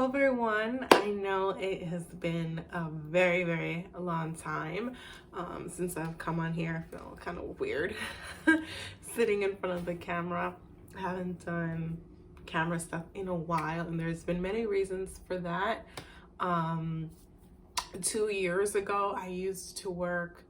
Hello everyone. I know it has been a very long time since I've come on here. I feel kind of weird sitting in front of the camera. I haven't done camera stuff in a while, and there's been many reasons for that. 2 years ago, I used to work,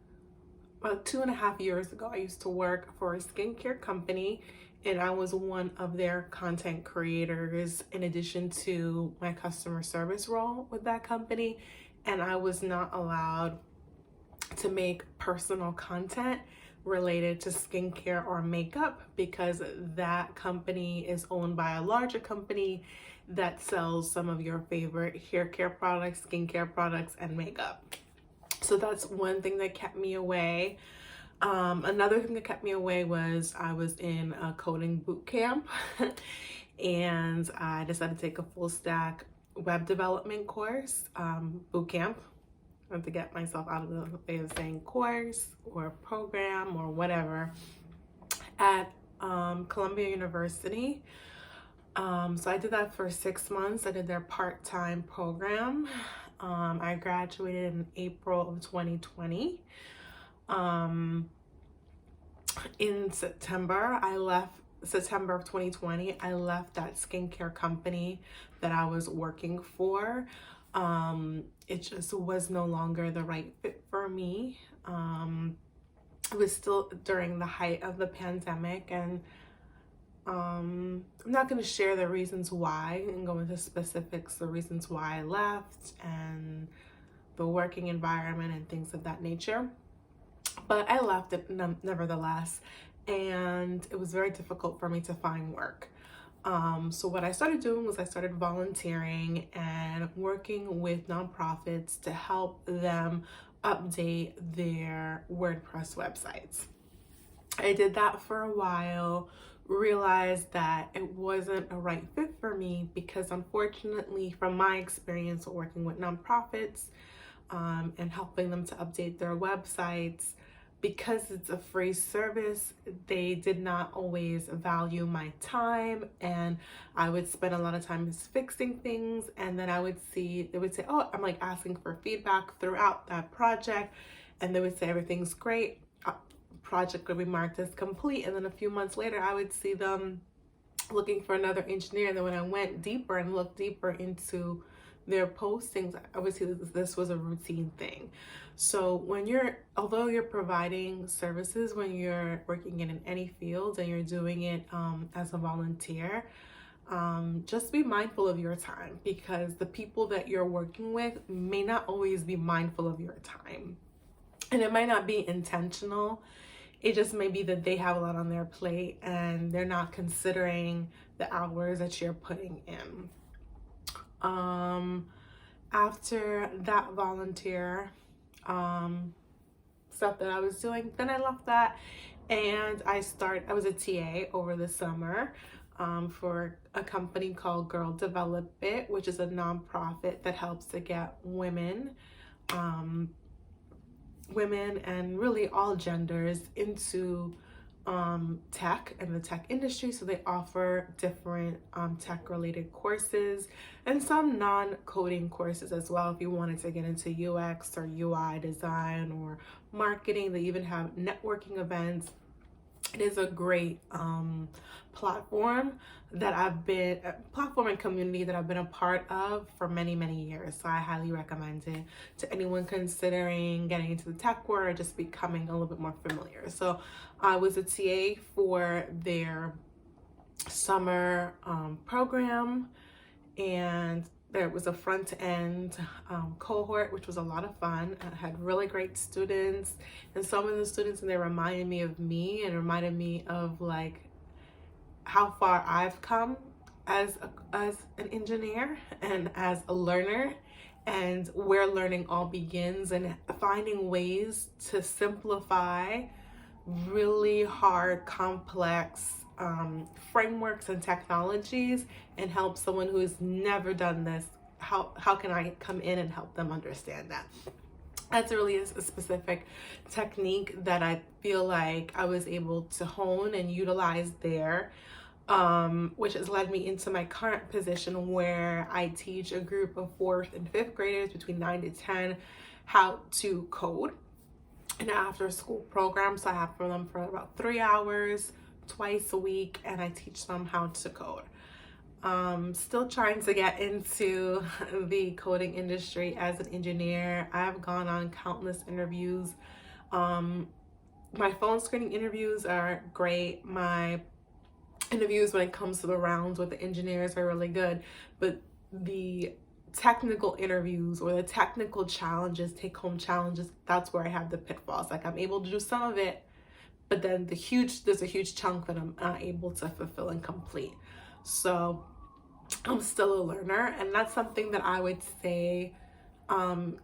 about 2.5 years ago, I used to work for a skincare company, and I was one of their content creators in addition to my customer service role with that company. And I was not allowed to make personal content related to skincare or makeup because that company is owned by a larger company that sells some of your favorite hair care products, skincare products, and makeup. So that's one thing that kept me away. Another thing that kept me away was I was in a coding boot camp and I decided to take a full stack web development course, boot camp. I have to get myself out of the way of saying course or program or whatever at Columbia University. So I did that for 6 months. I did their part-time program. I graduated in April of 2020. In September of 2020, I left that skincare company that I was working for. It just was no longer the right fit for me. It was still during the height of the pandemic, and I'm not going to share the reasons why and go into specifics, the reasons why I left and the working environment and things of that nature. But I left it nevertheless, and it was very difficult for me to find work. So what I started doing was I started volunteering and working with nonprofits to help them update their WordPress websites. I did that for a while, realized that it wasn't a right fit for me because, unfortunately, from my experience working with nonprofits and helping them to update their websites, because it's a free service, they did not always value my time, and I would spend a lot of time just fixing things, and then they would say, oh, I'm like asking for feedback throughout that project, and they would say everything's great, project would be marked as complete, and then a few months later I would see them looking for another engineer. And then when I went deeper and looked deeper into their postings, I would see that this was a routine thing. So although you're providing services, when you're working in any field and you're doing it as a volunteer, just be mindful of your time, because the people that you're working with may not always be mindful of your time. And it might not be intentional. It just may be that they have a lot on their plate and they're not considering the hours that you're putting in. After that volunteer stuff that I was doing, then I left that and I was a TA over the summer for a company called Girl Develop It, which is a nonprofit that helps to get women and really all genders into tech and the tech industry. So they offer different tech related courses and some non-coding courses as well if you wanted to get into UX or UI design or marketing. They even have networking events. It is a great platform and community that I've been a part of for many years. So I highly recommend it to anyone considering getting into the tech world or just becoming a little bit more familiar. So I was a TA for their summer program, and there was a front-end cohort, which was a lot of fun. I had really great students, and some of the students, and they reminded me of me and reminded me of like how far I've come as an engineer and as a learner, and where learning all begins, and finding ways to simplify really hard, complex frameworks and technologies and help someone who has never done this. How can I come in and help them understand that? That's really a specific technique that I feel like I was able to hone and utilize there. which has led me into my current position where I teach a group of 4th and 5th graders between 9 to 10 how to code an after school program. So I have for them for about 3 hours twice a week, and I teach them how to code. Still trying to get into the coding industry as an engineer. I've gone on countless interviews. My phone screening interviews are great. My interviews when it comes to the rounds with the engineers are really good, but the technical interviews or the technical challenges, take home challenges, that's where I have the pitfalls. Like, I'm able to do some of it, but then there's a huge chunk that I'm not able to fulfill and complete. So I'm still a learner, and that's something that I would say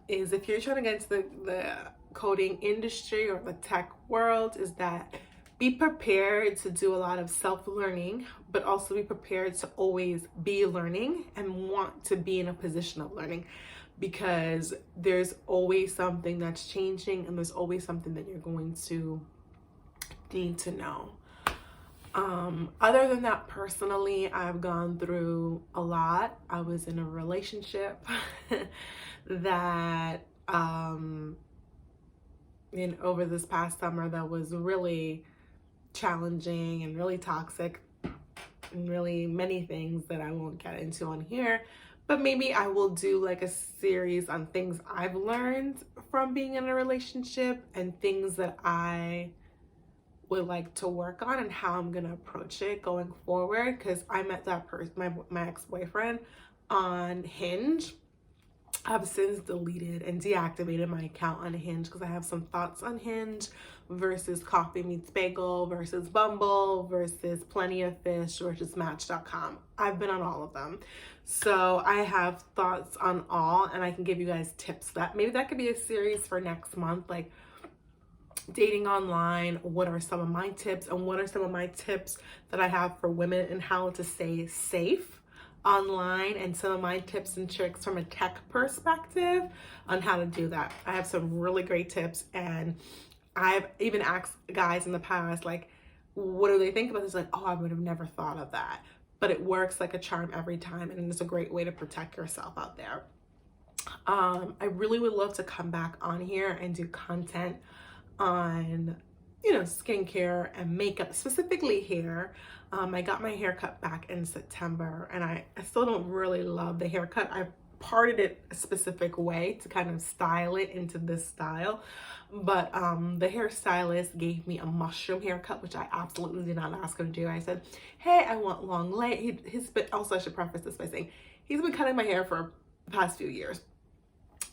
is, if you're trying to get into the coding industry or the tech world, is that be prepared to do a lot of self-learning, but also be prepared to always be learning and want to be in a position of learning, because there's always something that's changing and there's always something that you're going to need to know. Other than that, personally, I've gone through a lot. I was in a relationship that over this past summer that was really challenging and really toxic, and really many things that I won't get into on here, but maybe I will do like a series on things I've learned from being in a relationship and things that I would like to work on and how I'm gonna approach it going forward, because I met that person, my ex-boyfriend, on Hinge. I've since deleted and deactivated my account on Hinge because I have some thoughts on Hinge versus Coffee Meets Bagel versus Bumble versus Plenty of Fish versus Match.com. I've been on all of them. So I have thoughts on all, and I can give you guys tips that maybe that could be a series for next month, like dating online. What are some of my tips, and what are some of my tips that I have for women and how to stay safe online, and some of my tips and tricks from a tech perspective on how to do that. I have some really great tips, and I've even asked guys in the past, like, what do they think about this? Like, oh, I would have never thought of that. But it works like a charm every time, and it's a great way to protect yourself out there. I really would love to come back on here and do content on, skincare and makeup, specifically hair. I got my haircut back in September, and I still don't really love the haircut. I parted it a specific way to kind of style it into this style, but the hairstylist gave me a mushroom haircut, which I absolutely did not ask him to do. I said, hey, I want long leg. Also, I should preface this by saying he's been cutting my hair for the past few years.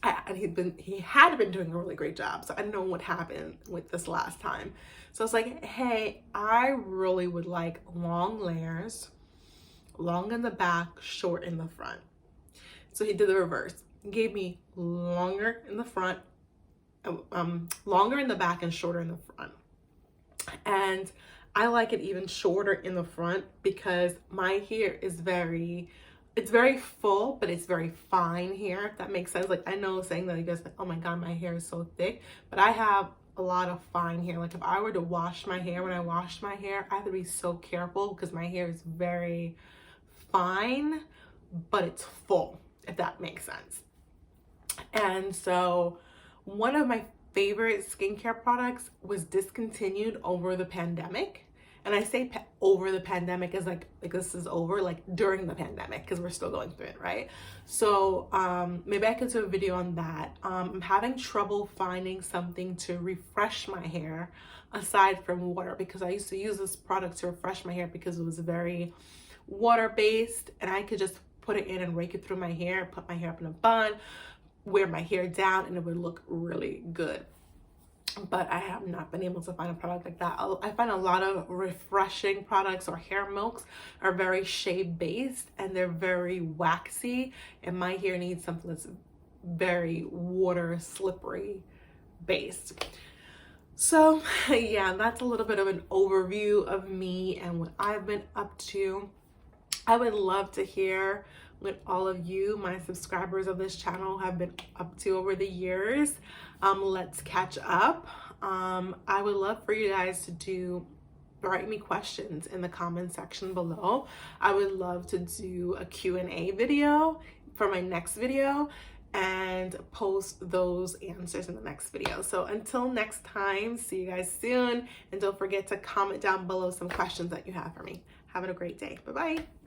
And he had been doing a really great job. So I don't know what happened with this last time. So I was like, hey, I really would like long layers, long in the back, short in the front. So he did the reverse. He gave me longer in the front, longer in the back and shorter in the front. And I like it even shorter in the front because my hair is it's very full, but it's very fine hair, if that makes sense. Like, I know saying that, you guys like, oh my God, my hair is so thick, but I have a lot of fine hair. Like, if I were to wash my hair, when I wash my hair, I have to be so careful because my hair is very fine, but it's full, if that makes sense. And so one of my favorite skincare products was discontinued over the pandemic. And I say over the pandemic is like this is over, like during the pandemic, because we're still going through it, right? So maybe I could do a video on that. I'm having trouble finding something to refresh my hair aside from water, because I used to use this product to refresh my hair because it was very water-based, and I could just put it in and rake it through my hair, put my hair up in a bun, wear my hair down, and it would look really good. But I have not been able to find a product like that. I find a lot of refreshing products or hair milks are very shea based and they're very waxy, and my hair needs something that's very water slippery based. So yeah, that's a little bit of an overview of me and what I've been up to. I would love to hear what all of you, my subscribers of this channel, have been up to over the years. Let's catch up. I would love for you guys to do write me questions in the comment section below. I would love to do a Q&A video for my next video and post those answers in the next video. So until next time, see you guys soon. And don't forget to comment down below some questions that you have for me. Have a great day. Bye-bye.